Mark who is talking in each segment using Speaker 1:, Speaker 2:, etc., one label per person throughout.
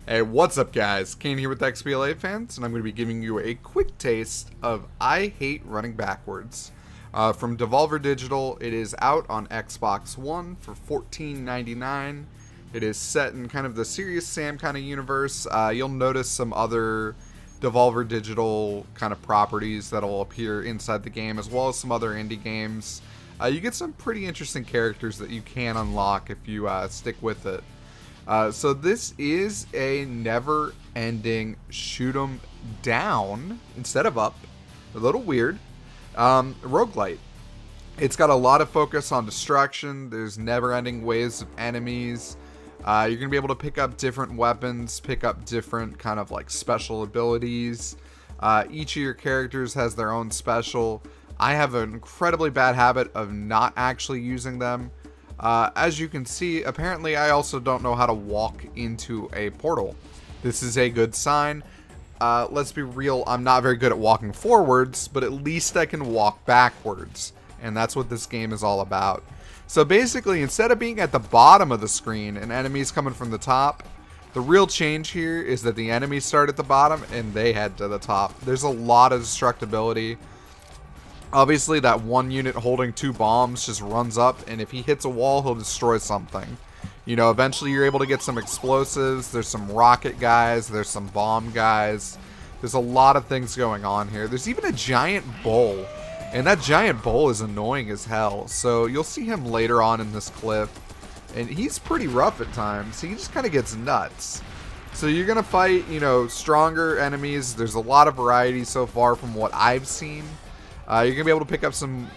Speaker 1: Hey, what's up guys? Kane here with XBLA fans, and I'm going to be giving you a quick taste of I Hate Running Backwards. From Devolver Digital. It is out on Xbox One for $14.99. It is set in kind of the Serious Sam kind of universe. You'll notice some other Devolver Digital kind of properties that'll appear inside the game, as well as some other indie games. You get some pretty interesting characters that you can unlock if you stick with it. So this is a never-ending shoot 'em down instead of up. A little weird. Roguelite. It's got a lot of focus on destruction. There's never-ending waves of enemies. You're going to be able to pick up different weapons, pick up different kind of like special abilities. Each of your characters has their own special. I have an incredibly bad habit of not actually using them. As you can see, apparently I also don't know how to walk into a portal. This is a good sign. Let's be real, I'm not very good at walking forwards, but at least I can walk backwards. And that's what this game is all about. So basically, instead of being at the bottom of the screen and enemies coming from the top, the real change here is that the enemies start at the bottom and they head to the top. There's a lot of destructibility. Obviously, that one unit holding 2 bombs just runs up, and if he hits a wall, he'll destroy something. You know, eventually you're able to get some explosives. There's some rocket guys. There's some bomb guys. There's a lot of things going on here. There's even a giant bull, and that giant bull is annoying as hell. So you'll see him later on in this clip, and he's pretty rough at times. He just kind of gets nuts. So you're going to fight, you know, stronger enemies. There's a lot of variety so far from what I've seen. You're going to be able to pick up some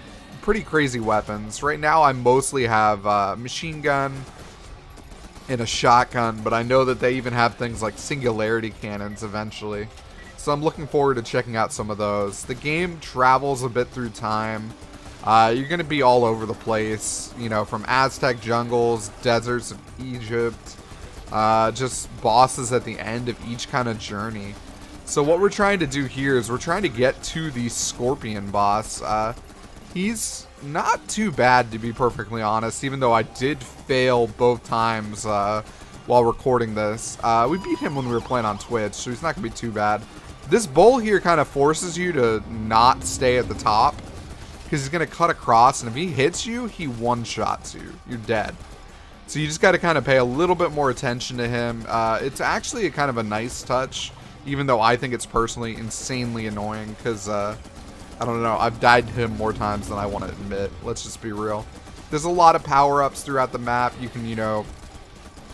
Speaker 1: pretty crazy weapons. Right now I mostly have a machine gun and a shotgun, but I know that they even have things like singularity cannons eventually. So I'm looking forward to checking out some of those. The game travels a bit through time. You're going to be all over the place, you know, from Aztec jungles, deserts of Egypt, just bosses at the end of each kind of journey. So what we're trying to do here is we're trying to get to the Scorpion boss. He's not too bad, to be perfectly honest, even though I did fail both times while recording this. We beat him when we were playing on Twitch, so he's not going to be too bad. This bull here kind of forces you to not stay at the top, because he's going to cut across, and if he hits you, he one-shots you. You're dead. So you just got to kind of pay a little bit more attention to him. It's actually a kind of a nice touch, even though I think it's personally insanely annoying, because, I don't know, I've died to him more times than I want to admit. Let's just be real. There's a lot of power-ups throughout the map. You can, you know,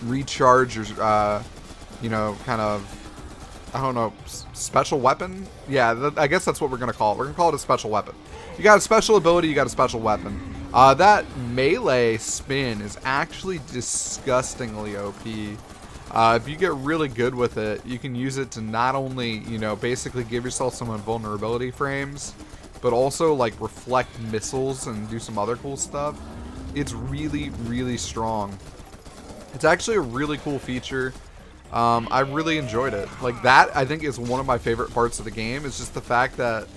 Speaker 1: recharge your, you know, kind of, I don't know, special weapon? Yeah, I guess that's what we're going to call it. We're going to call it a special weapon. You got a special ability, you got a special weapon. That melee spin is actually disgustingly OP. If you get really good with it, you can use it to not only, you know, basically give yourself some invulnerability frames, but also like reflect missiles and do some other cool stuff. It's really, really strong. It's actually a really cool feature. I really enjoyed it. Like, that, I think, is one of my favorite parts of the game. It's just the fact that,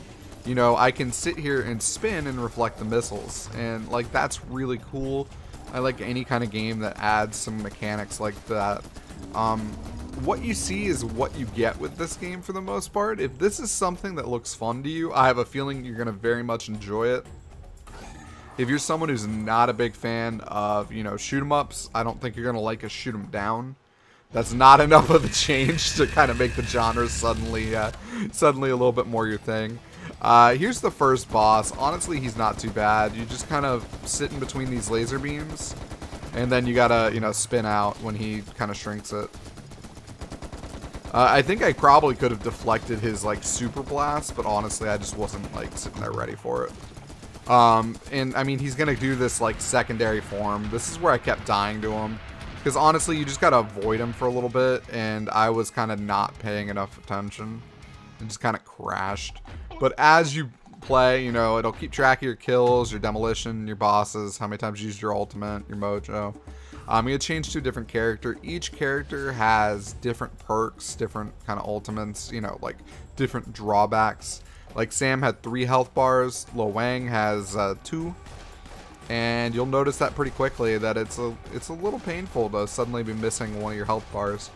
Speaker 1: you know, I can sit here and spin and reflect the missiles. And, like, that's really cool. I like any kind of game that adds some mechanics like that. What you see is what you get with this game for the most part. If this is something that looks fun to you, I have a feeling you're going to very much enjoy it. If you're someone who's not a big fan of, you know, shoot 'em ups, I don't think you're going to like a shoot 'em down. That's not enough of a change to kind of make the genre suddenly a little bit more your thing. Here's the first boss. Honestly, he's not too bad. You just kind of sit in between these laser beams, and then you gotta, you know, spin out when he kind of shrinks it. I think I probably could have deflected his, like, super blast, but honestly, I just wasn't, like, sitting there ready for it. And, I mean, he's gonna do this, like, secondary form. This is where I kept dying to him. Because, honestly, you just gotta avoid him for a little bit, and I was kind of not paying enough attention. And just kind of crashed. But as you play, you know, it'll keep track of your kills, your demolition, your bosses, how many times you used your ultimate, your mojo. I'm going to change to a different character. Each character has different perks, different kind of ultimates, you know, like different drawbacks. Like Sam had 3 health bars, Lo Wang has 2. And you'll notice that pretty quickly that it's a little painful to suddenly be missing one of your health bars.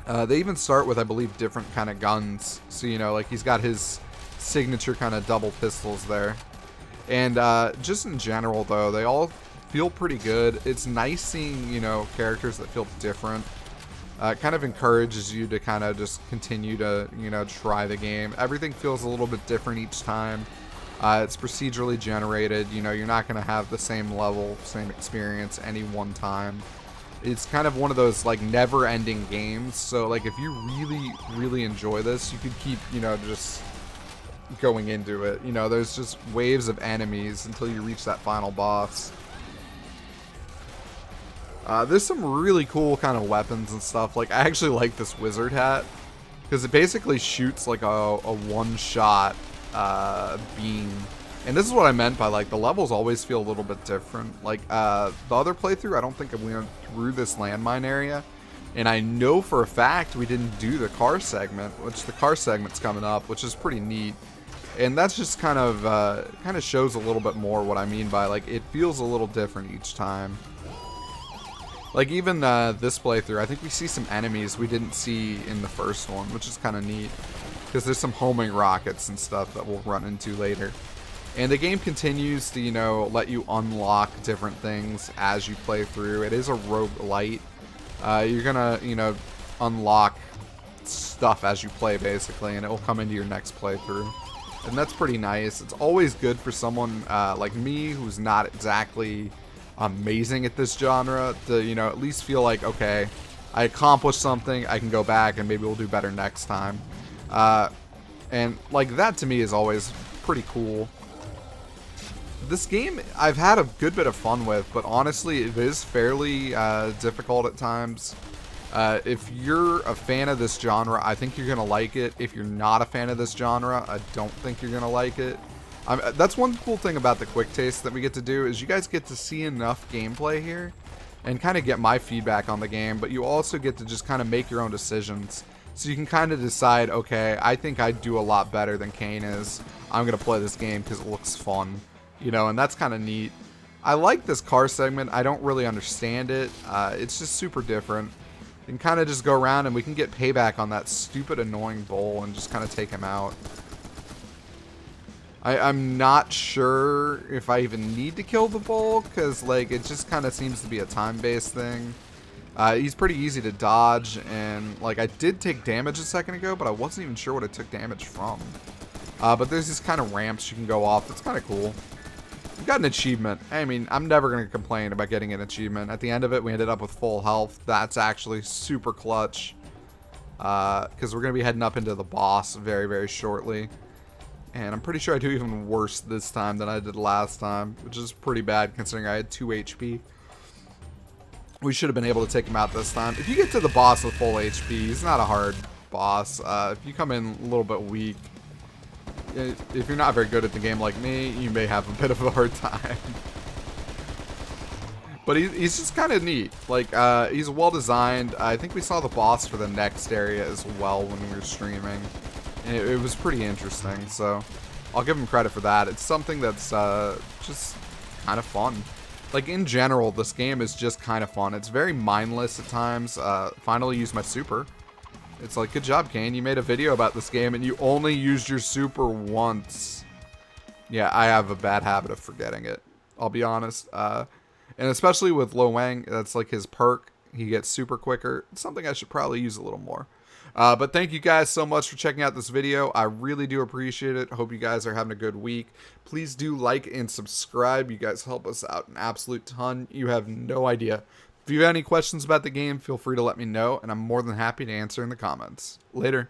Speaker 1: They even start with, I believe, different kind of guns. So, you know, like he's got his signature kind of double pistols there. And just in general, though, they all feel pretty good. It's nice seeing, you know, characters that feel different. It kind of encourages you to kind of just continue to, you know, try the game. Everything feels a little bit different each time. It's procedurally generated. You know, you're not going to have the same level, same experience any one time. It's kind of one of those, like, never-ending games. So, like, if you really, really enjoy this, you could keep, you know, just going into it. You know, there's just waves of enemies until you reach that final boss. There's some really cool kind of weapons and stuff. Like, I actually like this wizard hat because it basically shoots like a one-shot beam. And this is what I meant by, like, the levels always feel a little bit different. Like, the other playthrough, I don't think we went through this landmine area. And I know for a fact we didn't do the car segment, which the car segment's coming up, which is pretty neat. And that's just kind of shows a little bit more what I mean by, like, it feels a little different each time. Like, even this playthrough, I think we see some enemies we didn't see in the first one, which is kind of neat. Because there's some homing rockets and stuff that we'll run into later. And the game continues to, you know, let you unlock different things as you play through. It is a roguelite. You're gonna, you know, unlock stuff as you play, basically, and it will come into your next playthrough. And that's pretty nice. It's always good for someone like me, who's not exactly amazing at this genre, to, you know, at least feel like, okay, I accomplished something, I can go back and maybe we'll do better next time. And, like, that to me is always pretty cool. This game I've had a good bit of fun with, but honestly it is fairly difficult at times. If you're a fan of this genre, I think you're going to like it. If you're not a fan of this genre, I don't think you're going to like it. That's one cool thing about the quick taste that we get to do, is you guys get to see enough gameplay here and kind of get my feedback on the game, but you also get to just kind of make your own decisions. So you can kind of decide, okay, I think I'd do a lot better than Kane is. I'm going to play this game because it looks fun. You know, and that's kind of neat. I like this car segment. I don't really understand it. It's just super different. You can kind of just go around and we can get payback on that stupid annoying bull and just kind of take him out. I'm not sure if I even need to kill the bull, because, like, it just kind of seems to be a time-based thing. He's pretty easy to dodge, and, like, I did take damage a second ago, but I wasn't even sure what I took damage from. But there's these kind of ramps you can go off. It's kind of cool. We got an achievement. I mean, I'm never going to complain about getting an achievement. At the end of it, we ended up with full health. That's actually super clutch. Because we're going to be heading up into the boss very, very shortly. And I'm pretty sure I do even worse this time than I did last time, which is pretty bad considering I had 2 HP. We should have been able to take him out this time. If you get to the boss with full HP, he's not a hard boss. If you come in a little bit weak, if you're not very good at the game like me, you may have a bit of a hard time. But he's just kind of neat. Like, he's well designed. I think we saw the boss for the next area as well when we were streaming. And it was pretty interesting, so I'll give him credit for that. It's something that's just kind of fun. Like, in general, this game is just kind of fun. It's very mindless at times. Finally used my super. It's like, good job, Kane. You made a video about this game and you only used your super once. Yeah, I have a bad habit of forgetting it. I'll be honest. And especially with Lo Wang, that's like his perk. He gets super quicker. It's something I should probably use a little more. But thank you guys so much for checking out this video. I really do appreciate it. Hope you guys are having a good week. Please do like and subscribe. You guys help us out an absolute ton. You have no idea. If you have any questions about the game, feel free to let me know, and I'm more than happy to answer in the comments. Later.